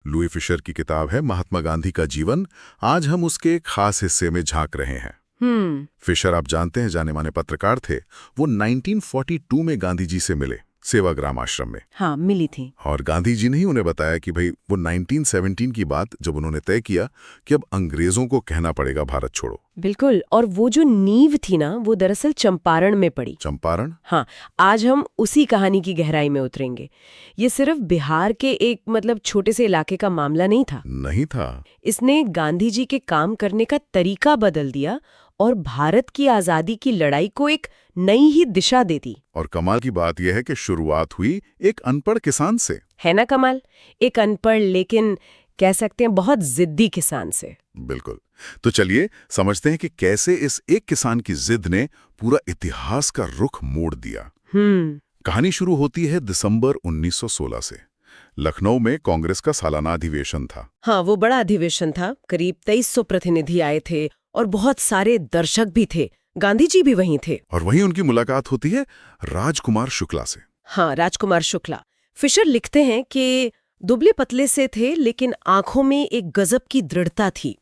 Louis Fischer की किताब है महात्मा गांधी का जीवन। आज हम उसके एक खास हिस्से में झांक रहे हैं। फिशर, आप जानते हैं, जाने माने पत्रकार थे। वो 1942 में गांधी जी से मिले सेवाग्राम आश्रम में। हाँ, मिली थी। और गांधी जी ने ही उन्हें बताया कि भाई वो 1917 की बात जब उन्होंने तय किया कि अब अंग्रेजों को कहना पड़ेगा भारत छोड़ो। बिल्कुल। और वो जो नींव थी ना, वो दरअसल चंपारण में पड़ी। चंपारण? हाँ, आज हम उसी कहानी की गहराई में उतरेंगे। ये सिर्फ बिहार के एक छोटे से इलाके का मामला नहीं था। नहीं था। इसने गांधी जी के काम करने का तरीका बदल दिया और भारत की आजादी की लड़ाई को एक नई ही दिशा दे दी। और कमाल की बात यह है कि शुरुआत हुई एक अनपढ़ किसान से। है ना कमाल? एक अनपढ़ लेकिन कह सकते हैं बहुत जिद्दी किसान से। बिल्कुल। तो चलिए समझते हैं कि कैसे इस एक किसान की जिद ने पूरा इतिहास का रुख मोड़ दिया। कहानी शुरू होती है दिसंबर 1916 से। लखनऊ में कांग्रेस का सालाना अधिवेशन था। हाँ, वो बड़ा अधिवेशन था। करीब 2300 प्रतिनिधि आए थे और बहुत सारे दर्शक भी थे। गांधी जी भी वहीं थे। और वहीं उनकी मुलाकात होती है राजकुमार शुक्ला से। हाँ, राजकुमार शुक्ला। फिशर लिखते हैं कि दुबले पतले से थे, लेकिन आंखों में एक गजब की दृढ़ता थी।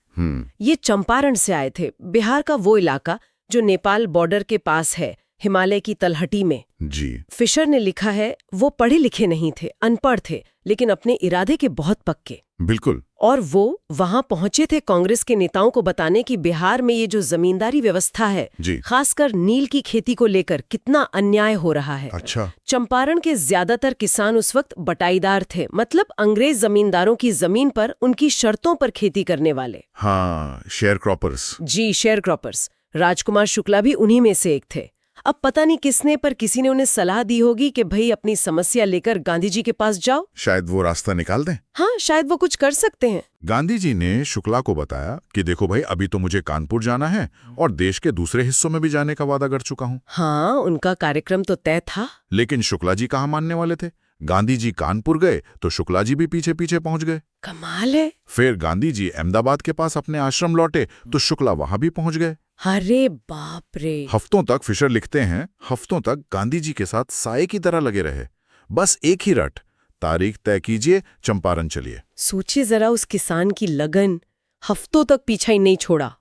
ये चंपारण से आए थे, बिहार का वो इलाका जो नेपाल बॉर्डर के पास है, हिमालय की तलहटी में। जी। फिशर ने लिखा है वो पढ़े लिखे नहीं थे, अनपढ़ थे, लेकिन अपने इरादे के बहुत पक्के। बिल्कुल। और वो वहां पहुंचे थे कांग्रेस के नेताओं को बताने कि बिहार में ये जो जमींदारी व्यवस्था है, खासकर नील की खेती को लेकर कितना अन्याय हो रहा है। अच्छा। चंपारण के ज्यादातर किसान उस वक्त बटाईदार थे, मतलब अंग्रेज जमींदारों की जमीन पर उनकी शर्तों पर खेती करने वाले। हाँ, शेयर क्रॉपर्स। जी, शेयर क्रॉपर्स। राजकुमार शुक्ला भी उन्हीं में से एक थे। अब पता नहीं किसने, पर किसी ने उन्हें सलाह दी होगी कि भाई अपनी समस्या लेकर गांधी जी के पास जाओ। शायद वो रास्ता निकाल दें। हाँ, शायद वो कुछ कर सकते हैं। गांधी जी ने शुक्ला को बताया कि देखो भाई, अभी तो मुझे कानपुर जाना है और देश के दूसरे हिस्सों में भी जाने का वादा कर चुका हूँ। हाँ, उनका कार्यक्रम तो तय था। लेकिन शुक्ला जी कहाँ मानने वाले थे। गांधी जी कानपुर गए तो शुक्ला जी भी पीछे पीछे पहुंच गए। कमाल है। फिर गांधी जी अहमदाबाद के पास अपने आश्रम लौटे तो शुक्ला वहां भी पहुंच गए। अरे बाप रे। हफ्तों तक, फिशर लिखते हैं, हफ्तों तक गांधी जी के साथ साए की तरह लगे रहे। बस एक ही रट, तारीख तय कीजिए, चंपारण चलिए। सोचिए जरा उस किसान की लगन, हफ्तों तक पीछा ही नहीं छोड़ा।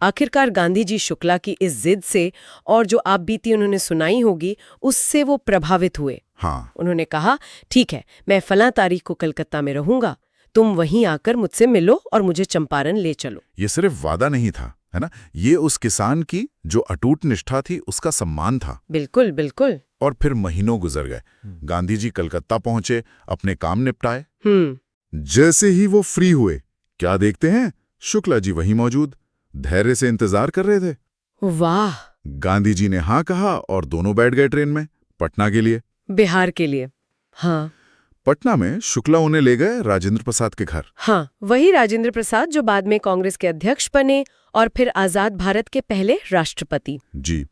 आखिरकार गांधी जी शुक्ला की इस जिद से और जो आप बीती उन्होंने सुनाई होगी, उससे वो प्रभावित हुए। हाँ। उन्होंने कहा, ठीक है, मैं फलां तारीख को कलकत्ता में रहूंगा, तुम वहीं आकर मुझसे मिलो और मुझे चंपारण ले चलो। ये सिर्फ वादा नहीं था, है ना, ये उस किसान की जो अटूट निष्ठा थी उसका सम्मान था। बिल्कुल बिल्कुल। और फिर महीनों गुजर गए। गांधी जी कलकत्ता पहुंचे, अपने काम निपटाए। जैसे ही वो फ्री हुए, क्या देखते हैं, शुक्ला जी वहीं मौजूद, धैर्य से इंतजार कर रहे थे। वाह। गांधी जी ने हाँ कहा और दोनों बैठ गए ट्रेन में, पटना के लिए। बिहार के लिए। हाँ। पटना में शुक्ला उन्हें ले गए राजेंद्र प्रसाद के घर। हाँ, वही राजेंद्र प्रसाद जो बाद में कांग्रेस के अध्यक्ष बने और फिर आजाद भारत के पहले राष्ट्रपति। जी।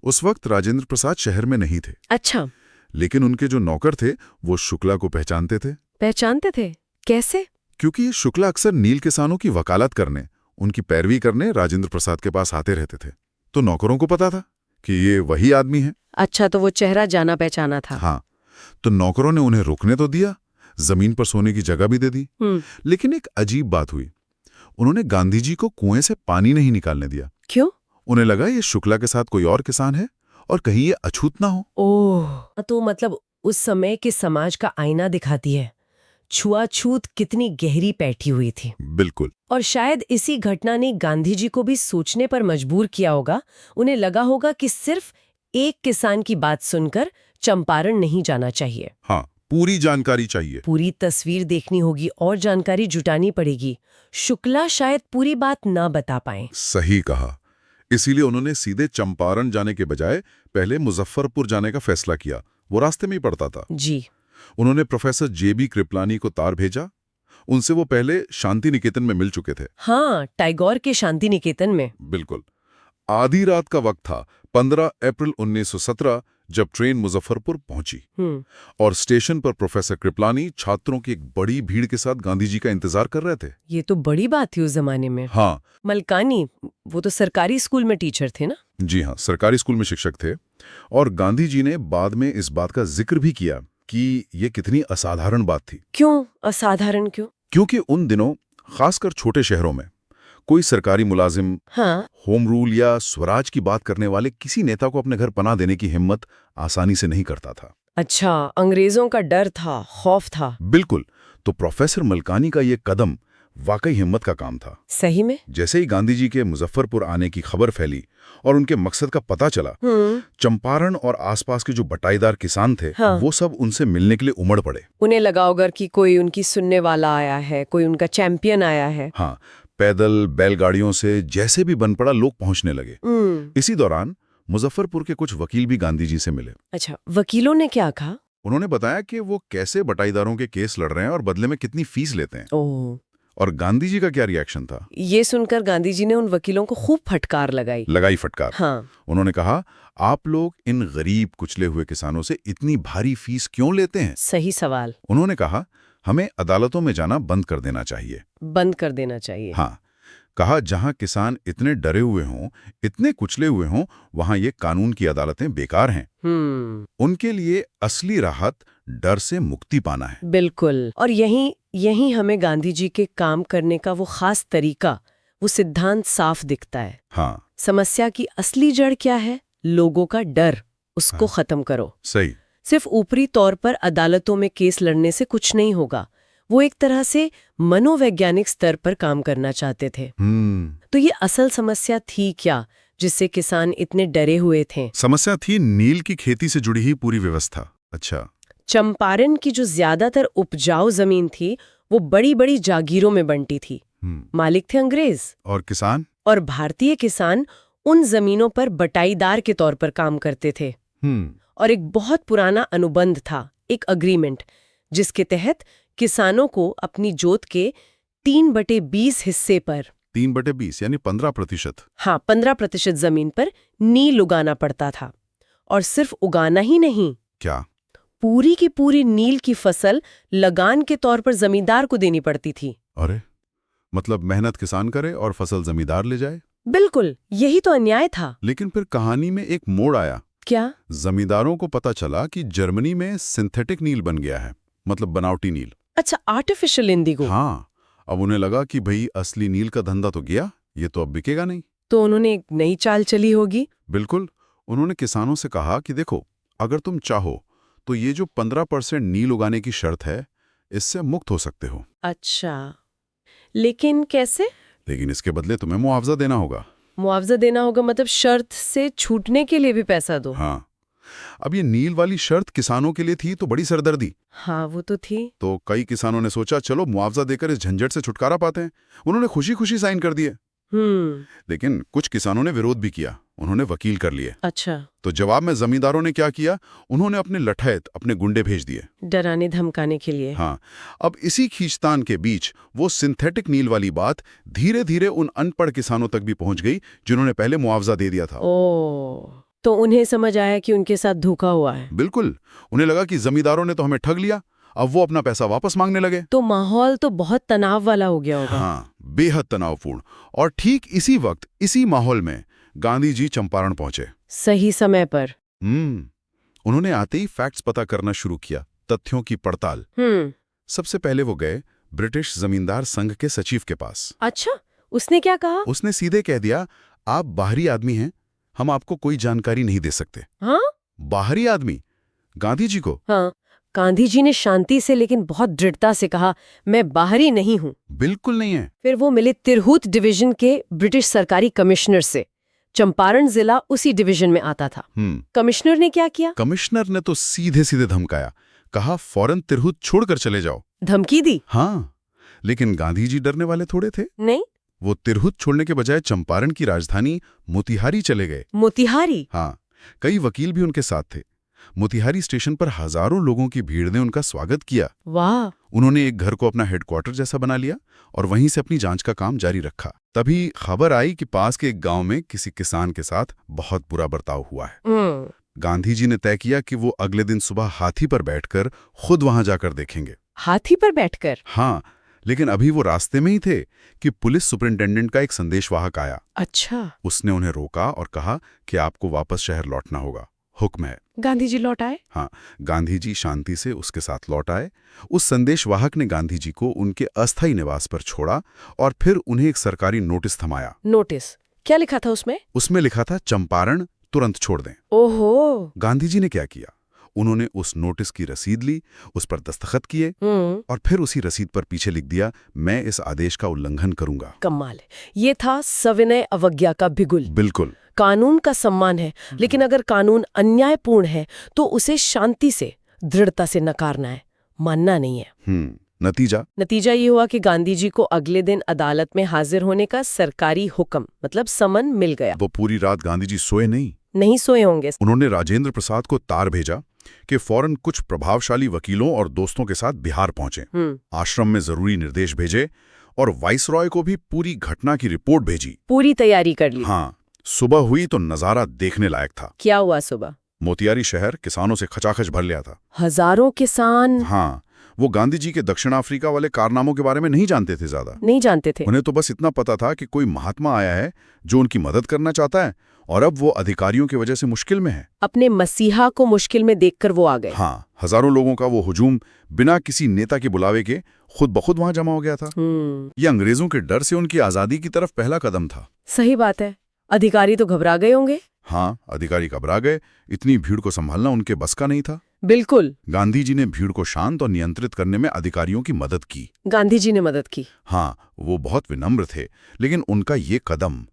उस वक्त राजेंद्र प्रसाद शहर में नहीं थे। अच्छा। लेकिन उनके जो नौकर थे वो शुक्ला को पहचानते थे। पहचानते थे? कैसे? क्योंकि शुक्ला अक्सर नील किसानों की वकालत करने, उनकी पैरवी करने राजेंद्र प्रसाद के पास आते रहते थे। तो नौकरों को पता था कि ये वही आदमी है। अच्छा, तो वो चेहरा जाना पहचाना था। हाँ। तो नौकरों ने उन्हें रुकने तो दिया, जमीन पर सोने की जगह भी दे दी। लेकिन एक अजीब बात हुई, उन्होंने गांधी जी को कुएं से पानी नहीं निकालने दिया। क्यों? उन्हें लगा ये शुक्ला के साथ कोई और किसान है और कहीं ये अछूत ना हो। ओह, तो मतलब उस समय के समाज का आईना दिखाती है। छुआछूत कितनी गहरी बैठी हुई थी। बिल्कुल। और शायद इसी घटना ने गांधी जी को भी सोचने पर मजबूर किया होगा। उन्हें लगा होगा कि सिर्फ एक किसान की बात सुनकर चंपारण नहीं जाना चाहिए। हाँ, पूरी जानकारी चाहिए। पूरी तस्वीर देखनी होगी और जानकारी जुटानी पड़ेगी। शुक्ला शायद पूरी बात ना बता पाए। सही कहा। इसीलिए उन्होंने सीधे चंपारण जाने के बजाय पहले मुजफ्फरपुर जाने का फैसला किया। वो रास्ते में ही पड़ता था। जी। उन्होंने प्रोफेसर जेबी कृपलानी को तार भेजा। उनसे वो पहले शांति निकेतन में मिल चुके थे। हाँ, टैगोर के शांति निकेतन में। बिल्कुल। आधी रात का वक्त था, 15 अप्रैल 1917, जब ट्रेन मुजफ्फरपुर पहुंची। और स्टेशन पर प्रोफेसर कृपलानी छात्रों की एक बड़ी भीड़ के साथ गांधी जी का इंतजार कर रहे थे। ये तो बड़ी बात थी उस जमाने में। हाँ। मलकानी, वो तो सरकारी स्कूल में टीचर थे ना? जी हाँ, सरकारी स्कूल में शिक्षक थे। और गांधी जी ने बाद में इस बात का जिक्र भी किया कि ये कितनी असाधारण बात थी। क्यों असाधारण? क्यों? क्योंकि उन दिनों खासकर छोटे शहरों में कोई सरकारी मुलाजिम, हाँ, होम रूल या स्वराज की बात करने वाले किसी नेता को अपने घर पनाह देने की हिम्मत आसानी से नहीं करता था। अच्छा, अंग्रेजों का डर था, खौफ था। बिल्कुल। तो प्रोफेसर मलकानी का ये कदम वाकई हिम्मत का काम था। सही में? जैसे ही गांधी जी के मुजफ्फरपुर आने की खबर फैली और उनके मकसद का पता चला, चंपारण और आसपास के जो बटाईदार किसान थे, हाँ। वो सब उनसे मिलने के लिए उमड़ पड़े। उन्हें लगा होगा कि कोई उनकी सुनने वाला आया है, कोई उनका चैंपियन आया है। हाँ, पैदल, बैलगाड़ियों से जैसे भी बन पड़ा लोग पहुंचने लगे। इसी दौरान मुजफ्फरपुर के कुछ वकील भी गांधी जी से मिले। अच्छा, वकीलों ने क्या कहा? उन्होंने बताया कि वो कैसे बटाईदारों के केस लड़ रहे हैं और बदले में कितनी फीस लेते हैं। ओह। और गांधी जी का क्या रिएक्शन था? ये सुनकर गांधी जी ने उन वकीलों को खूब फटकार लगाई फटकार। हाँ। उन्होंने कहा, आप लोग इन गरीब कुचले हुए किसानों से इतनी भारी फीस क्यों लेते हैं? सही सवाल। उन्होंने कहा, हमें अदालतों में जाना बंद कर देना चाहिए। बंद कर देना चाहिए। हाँ, कहा जहां किसान इतने डरे हुए हों, इतने कुचले हुए हों, वहां ये कानून की अदालतें बेकार हैं। उनके लिए असली राहत डर से मुक्ति पाना है। बिल्कुल। और यही हमें गांधी जी के काम करने का वो खास तरीका, वो सिद्धांत साफ दिखता है। हाँ, समस्या की असली जड़ क्या है? लोगों का डर। उसको खत्म करो। सही। सिर्फ ऊपरी तौर पर अदालतों में केस लड़ने से कुछ नहीं होगा। वो एक तरह से मनोवैज्ञानिक स्तर पर काम करना चाहते थे। तो ये असल समस्या थी क्या, जिससे किसान इतने डरे हुए थे? समस्या थी नील की खेती से जुड़ी ही पूरी व्यवस्था। अच्छा। चंपारण की जो ज्यादातर उपजाऊ जमीन थी, वो बड़ी बड़ी जागीरों में बंटी थी। मालिक थे अंग्रेज। और किसान? और भारतीय किसान उन जमीनों पर बटाईदार के तौर पर काम करते थे। और एक बहुत पुराना अनुबंध था, एक अग्रीमेंट, जिसके तहत किसानों को अपनी जोत के 3/20 हिस्से पर 3/20 यानी 15%। हाँ, 15% जमीन पर नील उगाना पड़ता था। और सिर्फ उगाना ही नहीं, क्या? पूरी की पूरी नील की फसल लगान के तौर पर जमींदार को देनी पड़ती थी। अरे, मतलब मेहनत किसान करे और फसल जमींदार ले जाए? बिल्कुल, यही तो अन्याय था। लेकिन फिर कहानी में एक मोड़ आया। क्या? जमींदारों को पता चला कि जर्मनी में सिंथेटिक नील बन गया है, मतलब बनावटी नील। अच्छा, आर्टिफिशियल इंडिगो। हाँ, अब उन्हें लगा कि भाई असली नील का धंधा तो गया, ये तो अब बिकेगा नहीं। तो उन्होंने एक नई चाल चली होगी। बिल्कुल। उन्होंने किसानों से कहा कि देखो, अगर तुम चाहो तो ये जो 15% नील उगाने की शर्त है, इससे मुक्त हो सकते हो। अच्छा, लेकिन कैसे? लेकिन इसके बदले तुम्हें मुआवजा देना होगा। मुआवजा देना होगा मतलब शर्त से छूटने के लिए भी पैसा दो। हाँ, अब ये नील वाली शर्त किसानों के लिए थी तो बड़ी सरदर्दी। हाँ, वो तो थी। तो कई किसानों ने सोचा, चलो मुआवजा देकर इस झंझट से छुटकारा पाते हैं। उन्होंने खुशी खुशी साइन कर दिए। लेकिन कुछ किसानों ने विरोध भी किया, उन्होंने वकील कर लिए। अच्छा। तो जवाब में जमींदारों ने क्या किया, उन्होंने अपने लठैत, अपने गुंडे भेज दिए, डराने धमकाने के लिए। हाँ, अब इसी खींचतान के बीच वो सिंथेटिक नील वाली बात धीरे धीरे उन अनपढ़ किसानों तक भी पहुंच गई जिन्होंने पहले मुआवजा दे दिया था। ओह, तो उन्हें समझ आया कि उनके साथ धोखा हुआ है। बिल्कुल, उन्हें लगा कि जमींदारों ने तो हमें ठग लिया, अब वो अपना पैसा वापस मांगने लगे। तो माहौल तो बहुत तनाव वाला हो गया होगा। हाँ, बेहद तनावपूर्ण। और ठीक इसी वक्त, इसी माहौल में गांधी जी चंपारण पहुंचे। सही समय पर। उन्होंने आते ही फैक्ट्स पता करना शुरू किया, तथ्यों की पड़ताल। सबसे पहले वो गए ब्रिटिश जमींदार संघ के सचिव के पास। अच्छा, उसने क्या कहा? उसने सीधे कह दिया, आप बाहरी आदमी हैं, हम आपको कोई जानकारी नहीं दे सकते। हाँ? बाहरी आदमी? गांधी जी को? हाँ, गांधी जी ने शांति से लेकिन बहुत दृढ़ता से कहा, मैं बाहरी नहीं हूं। बिल्कुल नहीं है। फिर वो मिले तिरहुत डिवीजन के ब्रिटिश सरकारी कमिश्नर से। चंपारण जिला उसी डिवीजन में आता था। कमिश्नर ने क्या किया? कमिश्नर ने तो सीधे सीधे धमकाया, कहा फौरन तिरहुत छोड़कर चले जाओ। धमकी दी? हाँ, लेकिन गांधी जी डरने वाले थोड़े थे। नहीं, वो तिरहुत छोड़ने के बजाय चंपारण की राजधानी मोतिहारी चले गए। मोतिहारी? हाँ, कई वकील भी उनके साथ थे। मोतिहारी स्टेशन पर हजारों लोगों की भीड़ ने उनका स्वागत किया। वाह! उन्होंने एक घर को अपना हेडक्वार्टर जैसा बना लिया और वहीं से अपनी जांच का काम जारी रखा। तभी खबर आई कि पास के एक गांव में किसी किसान के साथ बहुत बुरा बर्ताव हुआ है। गांधी जी ने तय किया कि वो अगले दिन सुबह हाथी पर बैठकर खुद वहां जाकर देखेंगे। हाथी पर बैठकर? हाँ, लेकिन अभी वो रास्ते में ही थे कि पुलिस सुपरिंटेंडेंट का एक संदेशवाहक आया। अच्छा। उसने उन्हें रोका और कहा कि आपको वापस शहर लौटना होगा हुक्म है। गांधी जी लौट आए? हाँ, गांधी जी शांति से उसके साथ लौट आए। उस संदेशवाहक ने गांधी जी को उनके अस्थायी निवास पर छोड़ा और फिर उन्हें एक सरकारी नोटिस थमाया। नोटिस? क्या लिखा था उसमें? उसमें लिखा था, चंपारण तुरंत छोड़ दें। ओहो। गांधी जी ने क्या किया, उन्होंने उस नोटिस की रसीद ली, उस पर दस्तखत किए और फिर उसी रसीद पर पीछे लिख दिया, मैं इस आदेश का उल्लंघन करूंगा। कमाल है। ये था सविनय अवज्ञा का बिगुल। बिल्कुल। कानून का सम्मान है, लेकिन अगर कानून अन्यायपूर्ण है तो उसे शांति से, दृढ़ता से नकारना है, मानना नहीं है। नतीजा ये हुआ कि गांधी जी को अगले दिन अदालत में हाजिर होने का सरकारी हुक्म, मतलब समन मिल गया। वो पूरी रात गांधी जी सोए नहीं सोए होंगे। उन्होंने राजेंद्र प्रसाद को तार भेजा कि फौरन कुछ प्रभावशाली वकीलों और दोस्तों के साथ बिहार पहुंचे, आश्रम में जरूरी निर्देश भेजे और वाइसरॉय को भी पूरी घटना की रिपोर्ट भेजी। पूरी तैयारी कर ली। हाँ, सुबह हुई तो नजारा देखने लायक था। क्या हुआ सुबह? मोतियारी शहर किसानों से खचाखच भर लिया था। हजारों किसान। हाँ, वो गांधी जी के दक्षिण अफ्रीका वाले कारनामों के बारे में नहीं जानते थे, ज्यादा नहीं जानते थे। उन्हें तो बस इतना पता था कि कोई महात्मा आया है जो उनकी मदद करना चाहता है और अब वो अधिकारियों की वजह से मुश्किल में है। अपने मसीहा को मुश्किल में देखकर वो आ गए। हाँ, हजारों लोगों का वो हुजूम बिना किसी नेता के बुलावे के खुद बखुद वहां जमा हो गया था। ये अंग्रेजों के डर से उनकी आजादी की तरफ पहला कदम था। सही बात है। अधिकारी तो घबरा गए होंगे। हाँ, अधिकारी घबरा गए। इतनी भीड़ को संभालना उनके बस का नहीं था। बिल्कुल। गांधी जी ने भीड़ को शांत और नियंत्रित करने में अधिकारियों की मदद की। गांधी जी ने मदद की। हाँ, वो बहुत विनम्र थे, लेकिन उनका ये कदम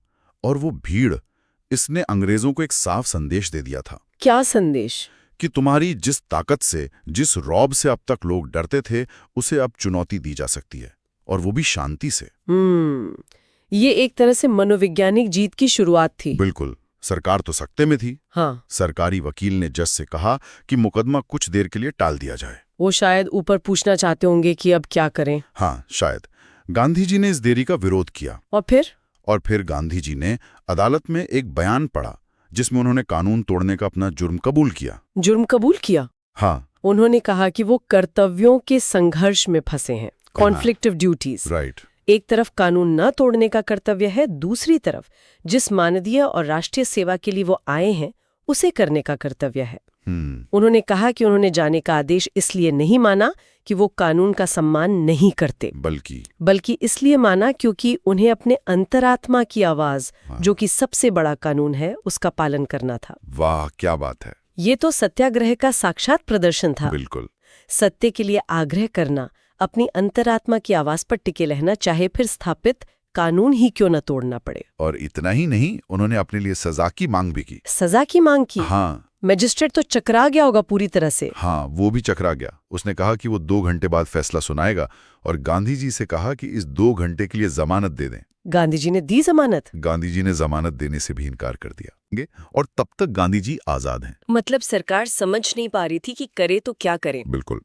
और वो भीड़, इसने अंग्रेजों को एक साफ संदेश दे दिया था। क्या संदेश? कि तुम्हारी जिस ताकत से, जिस रौब से अब तक लोग डरते थे, उसे अब चुनौती दी जा सकती है, और वो भी शांति से। ये एक तरह से मनोवैज्ञानिक जीत की शुरुआत थी। बिल्कुल। सरकार तो सख्ते में थी। हाँ। सरकारी वकील ने जज से कहा कि मुकदमा कुछ देर के लिए टाल दिया जाए। वो शायद ऊपर पूछना चाहते होंगे कि अब क्या करें। हाँ, शायद। गांधी जी ने इस देरी का विरोध किया। और फिर गांधी जी ने अदालत में एक बयान पढ़ा जिसमें उन्होंने कानून तोड़ने का अपना जुर्म कबूल किया। जुर्म कबूल किया? हाँ। उन्होंने कहा कि वो कर्तव्यों के संघर्ष में फंसे हैं, कॉन्फ्लिक्ट ऑफ ड्यूटीज। राइट। एक तरफ कानून न तोड़ने का कर्तव्य है, दूसरी तरफ जिस मानवीय और राष्ट्रीय सेवा के लिए वो आए हैं उसे करने का कर्तव्य है। उन्होंने कहा कि उन्होंने जाने का आदेश इसलिए नहीं माना कि वो कानून का सम्मान नहीं करते, बल्कि इसलिए माना क्योंकि उन्हें अपने अंतरात्मा की आवाज, जो कि सबसे बड़ा कानून है, उसका पालन करना था। वाह, क्या बात है। ये तो सत्याग्रह का साक्षात प्रदर्शन था। बिल्कुल। सत्य के लिए आग्रह करना, अपनी अंतरात्मा की आवाज पर टिके रहना, चाहे फिर स्थापित कानून ही क्यों न तोड़ना पड़े। और इतना ही नहीं, उन्होंने अपने लिए सजा की मांग भी की। सजा की मांग की? हाँ। मजिस्ट्रेट तो चकरा गया होगा पूरी तरह से। हाँ, वो भी चकरा गया। उसने कहा कि वो 2 घंटे बाद फैसला सुनाएगा और गांधी जी से कहा कि इस 2 घंटे के लिए जमानत दे दें। गांधी जी ने दी जमानत? गांधी जी ने जमानत देने से भी इनकार कर दिया और तब तक गांधी जी आजाद हैं। मतलब सरकार समझ नहीं पा रही थी कि करे तो क्या करे। बिल्कुल।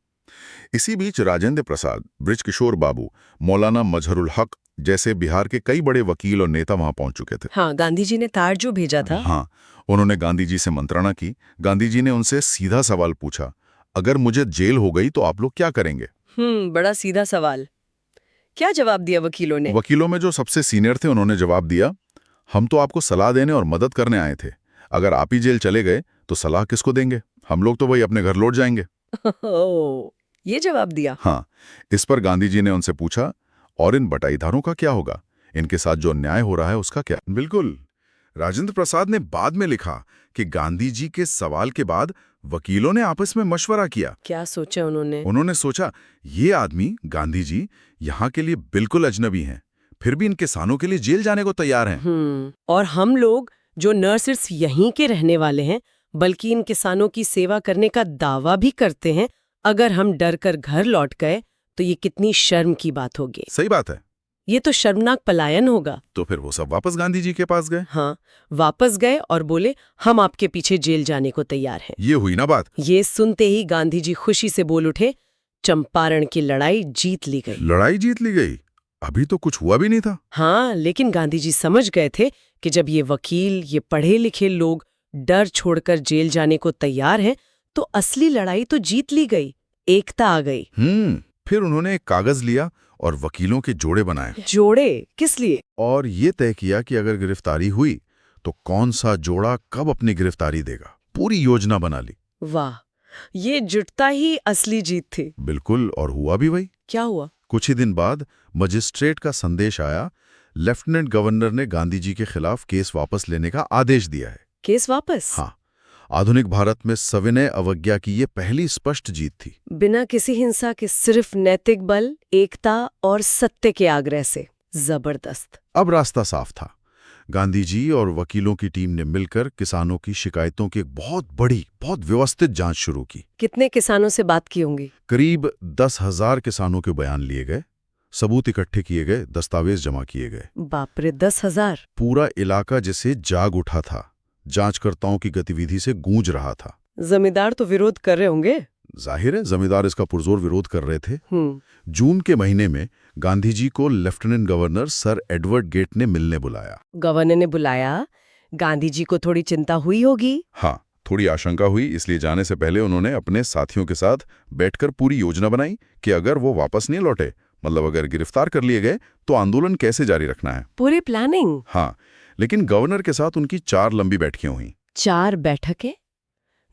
इसी बीच राजेंद्र प्रसाद, बृजकिशोर बाबू, मौलाना मजहरुल हक जैसे बिहार के कई बड़े वकील और नेता वहां पहुंच चुके थे। हाँ, गांधी जी ने तार जो भेजा था। हाँ, उन्होंने गांधी जी से मंत्रणा की। गांधी जी ने उनसे सीधा सवाल पूछा, अगर मुझे जेल हो गई तो आप लोग क्या करेंगे? बड़ा सीधा सवाल। क्या जवाब दिया वकीलों ने? वकीलों में जो सबसे सीनियर थे उन्होंने जवाब दिया, हम तो आपको सलाह देने और मदद करने आए थे। अगर आप ही जेल चले गए तो सलाह किसको देंगे? हम लोग तो वही अपने घर लौट जाएंगे। ये जवाब दिया? हाँ। इस पर गांधी जी ने उनसे पूछा, और इन बटाईदारों का क्या होगा? इनके साथ जो अन्याय हो रहा है उसका क्या? बिल्कुल। राजेंद्र प्रसाद ने बाद में लिखा कि गांधी जी के सवाल के बाद वकीलों ने आपस में मशवरा किया। क्या सोचा उन्होंने? उन्होंने सोचा, ये आदमी गांधी जी यहाँ के लिए बिल्कुल अजनबी हैं, फिर भी इन किसानों के लिए जेल जाने को तैयार हैं। और हम लोग जो न सिर्फ यहीं के रहने वाले हैं, बल्कि इन किसानों की सेवा करने का दावा भी करते हैं, अगर हम डर कर घर लौट गए तो ये कितनी शर्म की बात होगी। सही बात है। ये तो शर्मनाक पलायन होगा। तो फिर वो सब वापस गांधी जी के पास गए। हाँ, वापस गए और बोले, हम आपके पीछे जेल जाने को तैयार हैं। ये हुई ना बात। ये सुनते ही गांधी जी खुशी से बोल उठे, चंपारण की लड़ाई जीत ली गई। लड़ाई जीत ली गई? अभी तो कुछ हुआ भी नहीं था। हाँ, लेकिन गांधी जी समझ गए थे कि जब ये वकील, ये पढ़े लिखे लोग डर छोड़कर जेल जाने को तैयार हैं, तो असली लड़ाई तो जीत ली गई, एकता आ गई। फिर उन्होंने एक कागज लिया और वकीलों के जोड़े बनाए। जोड़े किस लिए? और ये तय किया कि अगर गिरफ्तारी हुई तो कौन सा जोड़ा कब अपनी गिरफ्तारी देगा। पूरी योजना बना ली। वाह, ये जुटता ही असली जीत थी। बिल्कुल, और हुआ भी वही। क्या हुआ? कुछ ही दिन बाद मजिस्ट्रेट का संदेश आया, लेफ्टिनेंट गवर्नर ने गांधी जी के खिलाफ केस वापस लेने का आदेश दिया है। केस वापस? हाँ, आधुनिक भारत में सविनय अवज्ञा की ये पहली स्पष्ट जीत थी। बिना किसी हिंसा के, सिर्फ नैतिक बल, एकता और सत्य के आग्रह से। जबरदस्त। अब रास्ता साफ था। गांधी जी और वकीलों की टीम ने मिलकर किसानों की शिकायतों की एक बहुत बड़ी, बहुत व्यवस्थित जांच शुरू की। कितने किसानों से बात की होंगी? करीब 10,000 किसानों के बयान लिए गए, सबूत इकट्ठे किए गए, दस्तावेज जमा किए गए। बाप रे, 10,000! पूरा इलाका जैसे जाग उठा था, जांचकर्ताओं की गतिविधि से गूंज रहा था। जमींदार तो विरोध कर रहे होंगे। जाहिर है, जमींदार इसका पुरजोर विरोध कर रहे थे। जून के महीने में गांधी जी को lieutenant governor sir Edward Gait ने मिलने बुलाया। गवर्नर ने बुलाया? गांधी जी को थोड़ी चिंता हुई होगी। हाँ, थोड़ी आशंका हुई, इसलिए जाने से पहले उन्होंने अपने साथियों के साथ बैठकर पूरी योजना बनाई कि अगर वो वापस नहीं लौटे, मतलब अगर गिरफ्तार कर लिए गए, तो आंदोलन कैसे जारी रखना है। पूरी प्लानिंग। हाँ, लेकिन गवर्नर के साथ उनकी 4 लंबी बैठकें हुई। 4 बैठकें?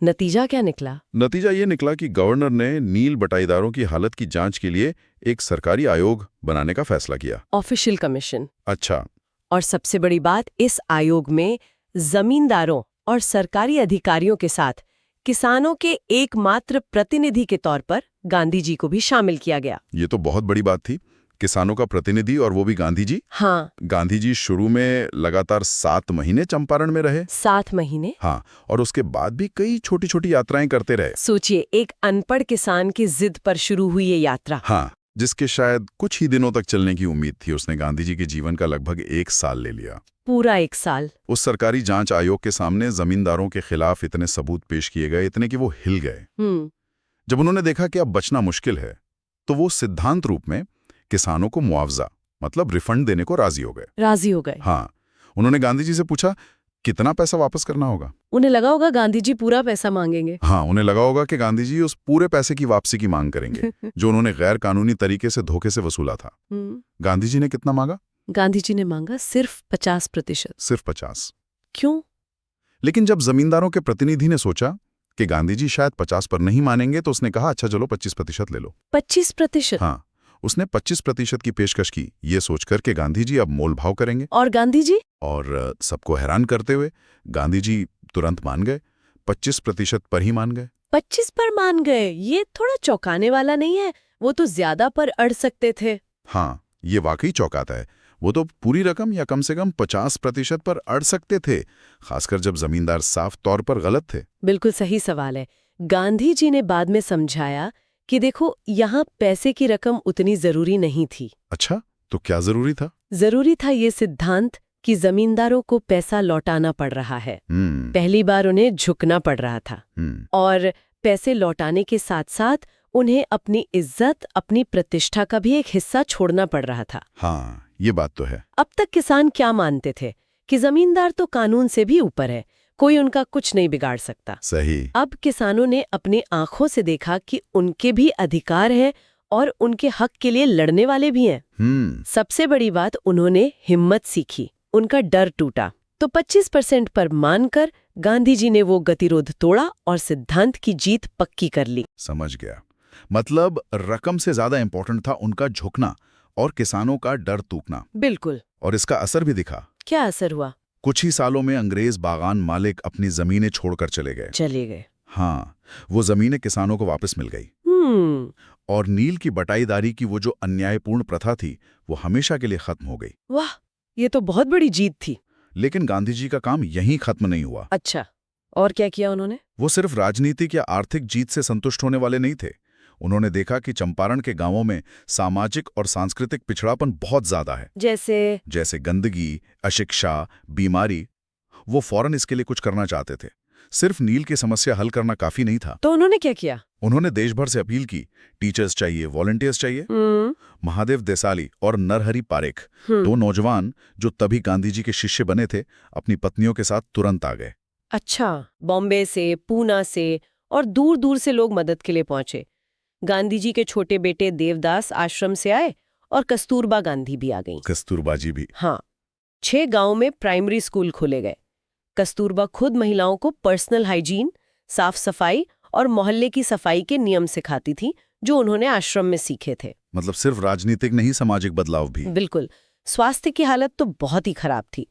नतीजा क्या निकला? नतीजा ये निकला कि गवर्नर ने नील बटाईदारों की हालत की जांच के लिए एक सरकारी आयोग बनाने का फैसला किया। Official commission. अच्छा। और सबसे बड़ी बात, इस आयोग में जमींदारों और सरकारी अधिकारियों के साथ किसानों के एकमात्र प्रतिनिधि के तौर पर गांधी जी को भी शामिल किया गया। ये तो बहुत बड़ी बात थी, किसानों का प्रतिनिधि और वो भी गांधी जी। हाँ। गांधी जी शुरू में लगातार 7 महीने चंपारण में रहे। 7 महीने? हाँ, और उसके बाद भी कई छोटी छोटी यात्राएं करते रहे। सोचिए, एक अनपढ़ किसान की जिद पर शुरू हुई ये यात्रा। हाँ, जिसके शायद कुछ ही दिनों तक चलने की उम्मीद थी, उसने गांधी जी के जीवन का लगभग 1 साल ले लिया। पूरा 1 साल। उस सरकारी जांच आयोग के सामने जमींदारों के खिलाफ इतने सबूत पेश किए गए, इतने कि वो हिल गए। जब उन्होंने देखा कि अब बचना मुश्किल है, तो वो सिद्धांत रूप में किसानों को मुआवजा, मतलब रिफंड देने को राजी हो गए। हाँ, उन्होंने गांधी जी से पूछा कितना पैसा वापस करना होगा। उन्हें लगा होगा गांधी जी पूरा पैसा मांगेंगे। हाँ, उन्हें लगा होगा कि गांधी जी उस पूरे पैसे की वापसी की मांग करेंगे जो उन्होंने गैर कानूनी तरीके से धोखे से वसूला था। गांधी जी ने कितना मांगा? गांधी जी ने मांगा सिर्फ 50%। सिर्फ 50? क्यों? लेकिन जब जमींदारों के प्रतिनिधि ने सोचा कि गांधी जी शायद 50 पर नहीं मानेंगे, तो उसने कहा अच्छा चलो 25% ले लो। 25%? हाँ, उसने 25% की पेशकश की, ये सोचकर के गांधी जी अब मोल भाव करेंगे। और गांधी जी? और सबको हैरान करते हुए गांधी जी तुरंत मान गए, 25% पर ही मान गए। 25 पर मान गए? ये थोड़ा चौंकाने वाला नहीं है? वो तो ज्यादा पर अड़ सकते थे। हाँ, ये वाकई चौंकाता है। वो तो पूरी रकम या कम से कम 50% पर अड़ सकते थे, खासकर जब जमींदार साफ तौर पर गलत थे। बिल्कुल सही सवाल है। गांधी जी ने बाद में समझाया कि देखो, यहाँ पैसे की रकम उतनी जरूरी नहीं थी। अच्छा, तो क्या जरूरी था? जरूरी था ये सिद्धांत कि जमींदारों को पैसा लौटाना पड़ रहा है। पहली बार उन्हें झुकना पड़ रहा था, और पैसे लौटाने के साथ साथ उन्हें अपनी इज्जत, अपनी प्रतिष्ठा का भी एक हिस्सा छोड़ना पड़ रहा था। हाँ, ये बात तो है। अब तक किसान क्या मानते थे कि जमींदार तो कानून से भी ऊपर है, कोई उनका कुछ नहीं बिगाड़ सकता। सही। अब किसानों ने अपनी आंखों से देखा कि उनके भी अधिकार हैं और उनके हक के लिए लड़ने वाले भी हैं। सबसे बड़ी बात, उन्होंने हिम्मत सीखी, उनका डर टूटा। तो 25% पर मानकर गांधी जी ने वो गतिरोध तोड़ा और सिद्धांत की जीत पक्की कर ली। समझ गया। मतलब रकम से ज्यादा इंपॉर्टेंट था उनका झुकना और किसानों का डर टूटना। बिल्कुल। और इसका असर भी दिखा। क्या असर हुआ? कुछ ही सालों में अंग्रेज बागान मालिक अपनी जमीनें छोड़कर चले गए। हाँ, वो जमीनें किसानों को वापस मिल गई। और नील की बटाईदारी की वो जो अन्यायपूर्ण प्रथा थी, वो हमेशा के लिए खत्म हो गई। वाह, ये तो बहुत बड़ी जीत थी। लेकिन गांधी जी का काम यहीं खत्म नहीं हुआ। अच्छा, और क्या किया उन्होंने? वो सिर्फ राजनीतिक या आर्थिक जीत से संतुष्ट होने वाले नहीं थे। उन्होंने देखा कि चंपारण के गांवों में सामाजिक और सांस्कृतिक पिछड़ापन बहुत ज्यादा है। जैसे गंदगी, अशिक्षा, बीमारी। वो फौरन इसके लिए कुछ करना चाहते थे। सिर्फ नील की समस्या हल करना काफी नहीं था। तो उन्होंने क्या किया? उन्होंने देश भर से अपील की, टीचर्स चाहिए, वॉलंटियर्स चाहिए। महादेव देसाली और नरहरि पारेख, 2 नौजवान जो तभी गांधी जी के शिष्य बने थे, अपनी पत्नियों के साथ तुरंत आ गए। अच्छा, बॉम्बे से, पूना से और दूर दूर से लोग मदद के लिए पहुंचे। गांधी जी के छोटे बेटे देवदास आश्रम से आए और कस्तूरबा गांधी भी आ गईं। कस्तूरबा जी भी। हाँ, 6 गांवों में प्राइमरी स्कूल खोले गए। कस्तूरबा खुद महिलाओं को पर्सनल हाइजीन, साफ सफाई और मोहल्ले की सफाई के नियम सिखाती थी, जो उन्होंने आश्रम में सीखे थे। मतलब सिर्फ राजनीतिक नहीं, सामाजिक बदलाव भी। बिल्कुल। स्वास्थ्य की हालत तो बहुत ही खराब थी।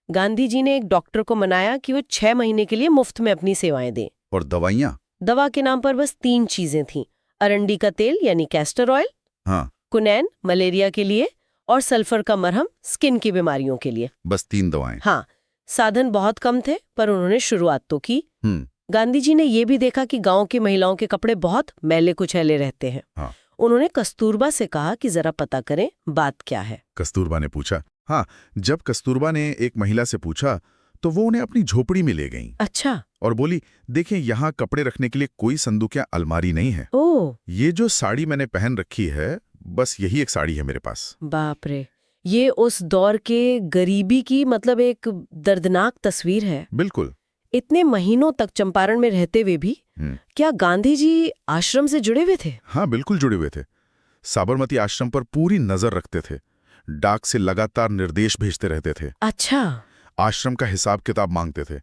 गांधी जी ने एक डॉक्टर को मनाया कि वो 6 महीने के लिए मुफ्त में अपनी सेवाएं दें। और दवाइयाँ? दवा के नाम पर बस 3 चीजें थीं। अरंडी का तेल यानी कैस्टर ऑयल, हाँ, कुनैन मलेरिया के लिए, और सल्फर का मरहम स्किन की बीमारियों के लिए। बस 3 दवाएं। हाँ, साधन बहुत कम थे, पर उन्होंने शुरुआत तो की। गांधी जी ने ये भी देखा कि गांव की महिलाओं के कपड़े बहुत मैले कुचैले रहते हैं। हाँ। उन्होंने कस्तूरबा से कहा कि जरा पता करें बात क्या है। कस्तूरबा ने पूछा? हाँ, जब कस्तूरबा ने एक महिला से पूछा तो वो उन्हें अपनी झोपड़ी में ले गईं। अच्छा। और बोली, देखें यहाँ कपड़े रखने के लिए कोई संदूक या अलमारी नहीं है। ओह, ये जो साड़ी मैंने पहन रखी है, बस यही एक साड़ी है मेरे पास। बाप रे, ये उस दौर के गरीबी की मतलब एक दर्दनाक तस्वीर है। बिल्कुल। इतने महीनों तक चंपारण में रहते हुए भी क्या गांधी जी आश्रम से जुड़े हुए थे? हाँ, बिल्कुल जुड़े हुए थे। साबरमती आश्रम पर पूरी नजर रखते थे। डाक से लगातार निर्देश भेजते रहते थे। अच्छा। आश्रम का हिसाब किताब मांगते थे।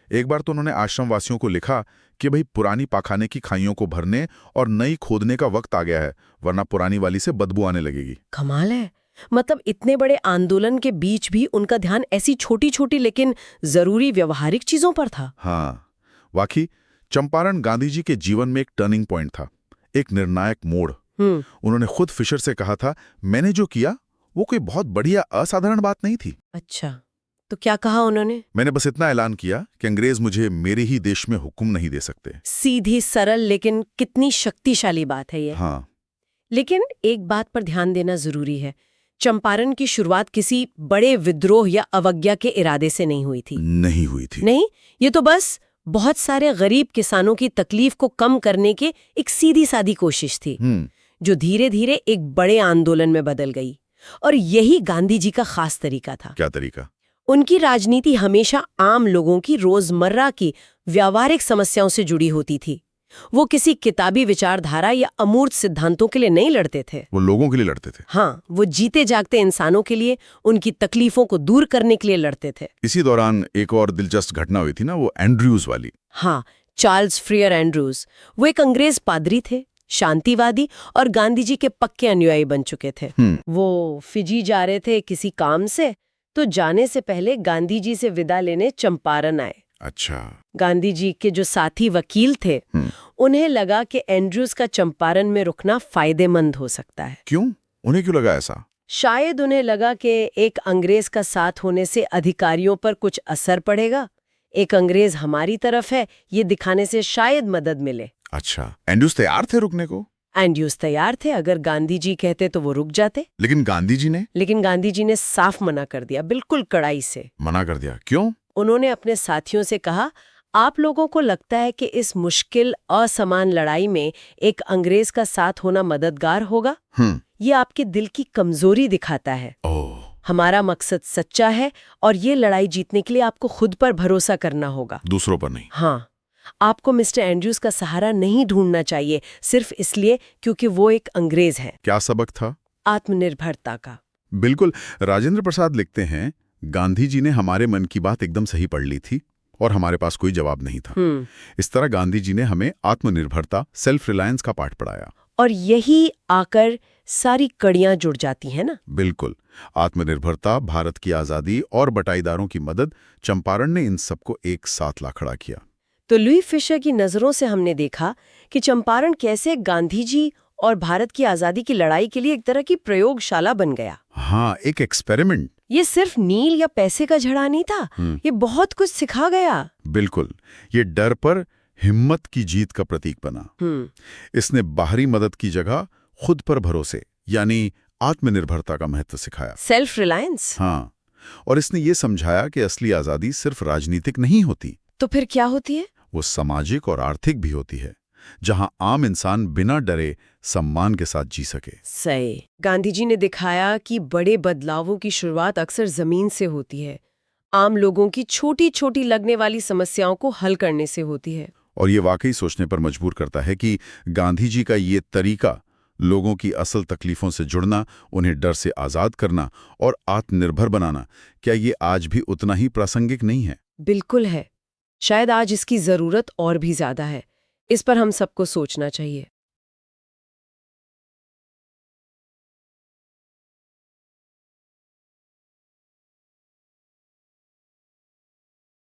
एक बार तो उन्होंने आश्रम वासियों को लिखा कि भाई पुरानी पाखाने की खाइयों को भरने और नई खोदने का वक्त आ गया है, वरना पुरानी वाली से बदबू आने लगेगी। कमाल है। मतलब इतने बड़े आंदोलन के बीच भी उनका ध्यान ऐसी छोटी छोटी लेकिन जरूरी व्यवहारिक चीजों पर था। हाँ, वाकई चंपारण गांधी जी के जीवन में एक टर्निंग पॉइंट था, एक निर्णायक मोड़। उन्होंने खुद फिशर से कहा था, मैंने जो किया वो कोई बहुत बढ़िया असाधारण बात नहीं थी। अच्छा, तो क्या कहा उन्होंने? मैंने बस इतना ऐलान किया कि अंग्रेज मुझे मेरे ही देश में हुक्म नहीं दे सकते। सीधी सरल लेकिन कितनी शक्तिशाली बात है ये। हाँ। लेकिन एक बात पर ध्यान देना जरूरी है, चंपारण की शुरुआत किसी बड़े विद्रोह या अवज्ञा के इरादे से नहीं हुई थी। नहीं हुई थी। नहीं, ये तो बस बहुत सारे गरीब किसानों की तकलीफ को कम करने की एक सीधी सादी कोशिश थी, जो धीरे धीरे एक बड़े आंदोलन में बदल गई। और यही गांधी जी का खास तरीका था। क्या तरीका? उनकी राजनीति हमेशा आम लोगों की रोजमर्रा की व्यावहारिक समस्याओं से जुड़ी होती थी। वो किसी किताबी विचारधारा या अमूर्त सिद्धांतों के लिए नहीं लड़ते थे। वो लोगों के लिए लड़ते थे। हाँ, वो जीते जागते इंसानों के लिए, उनकी तकलीफों को दूर करने के लिए लड़ते थे। इसी दौरान एक और दिलचस्प घटना हुई थी ना, वो एंड्रयूज वाली। हाँ, चार्ल्स फ्रियर एंड्रूज। वो एक अंग्रेज पादरी थे, शांतिवादी और गांधी जी के पक्के अनुयायी बन चुके थे। वो फिजी जा रहे थे किसी काम से, तो जाने से पहले गांधी जी से विदा लेने चंपारण आए। अच्छा। गांधी जी के जो साथी वकील थे, उन्हें लगा कि एंड्रूज का चंपारण में रुकना फायदेमंद हो सकता है। क्यों? उन्हें क्यों लगा ऐसा? शायद उन्हें लगा कि एक अंग्रेज का साथ होने से अधिकारियों पर कुछ असर पड़ेगा, एक अंग्रेज हमारी तरफ है, ये दिखाने से शायद मदद मिले। अच्छा, एंड्रूज तैयार थे रुकने को? एंड्रूज तैयार थे, अगर गांधी जी कहते तो वो रुक जाते। लेकिन गांधी जी ने साफ मना कर दिया, बिल्कुल कड़ाई से मना कर दिया। क्यों? उन्होंने अपने साथियों से कहा, आप लोगों को लगता है कि इस मुश्किल असमान लड़ाई में एक अंग्रेज का साथ होना मददगार होगा? ये आपके दिल की कमजोरी दिखाता है। हमारा मकसद सच्चा है और ये लड़ाई जीतने के लिए आपको खुद पर भरोसा करना होगा, दूसरों पर नहीं। हाँ, आपको मिस्टर एंड्रूज का सहारा नहीं ढूंढना चाहिए सिर्फ इसलिए क्योंकि वो एक अंग्रेज है। क्या सबक था? आत्मनिर्भरता का। बिल्कुल। राजेंद्र प्रसाद लिखते हैं, गांधी जी ने हमारे मन की बात एकदम सही पढ़ ली थी और हमारे पास कोई जवाब नहीं था। इस तरह गांधी जी ने हमें आत्मनिर्भरता, सेल्फ रिलायंस का पाठ पढ़ाया। और यही आकर सारी कड़ियां जुड़ जाती हैं ना। बिल्कुल। आत्मनिर्भरता, भारत की आजादी और बटाईदारों की मदद, चंपारण ने इन सबको एक साथ ला खड़ा किया। तो लुई फिशर की नजरों से हमने देखा कि चंपारण कैसे गांधी जी और भारत की आजादी की लड़ाई के लिए एक तरह की प्रयोगशाला बन गया। हाँ, एक एक्सपेरिमेंट। ये सिर्फ नील या पैसे का झड़ा नहीं था, ये बहुत कुछ सिखा गया। बिल्कुल। ये डर पर हिम्मत की जीत का प्रतीक बना। इसने बाहरी मदद की जगह खुद पर भरोसे यानी आत्मनिर्भरता का महत्व सिखाया। Self reliance. हाँ, और इसने ये समझाया कि असली आजादी सिर्फ राजनीतिक नहीं होती। तो फिर क्या होती है? वो सामाजिक और आर्थिक भी होती है, जहां आम इंसान बिना डरे सम्मान के साथ जी सके। सही। गांधी जी ने दिखाया कि बड़े बदलावों की शुरुआत अक्सर जमीन से होती है, आम लोगों की छोटी छोटी लगने वाली समस्याओं को हल करने से होती है। और ये वाकई सोचने पर मजबूर करता है कि गांधी जी का ये तरीका, लोगों की असल तकलीफों से जुड़ना, उन्हें डर से आज़ाद करना और आत्मनिर्भर बनाना, क्या ये आज भी उतना ही प्रासंगिक नहीं है? बिल्कुल है। शायद आज इसकी जरूरत और भी ज्यादा है। इस पर हम सबको सोचना चाहिए।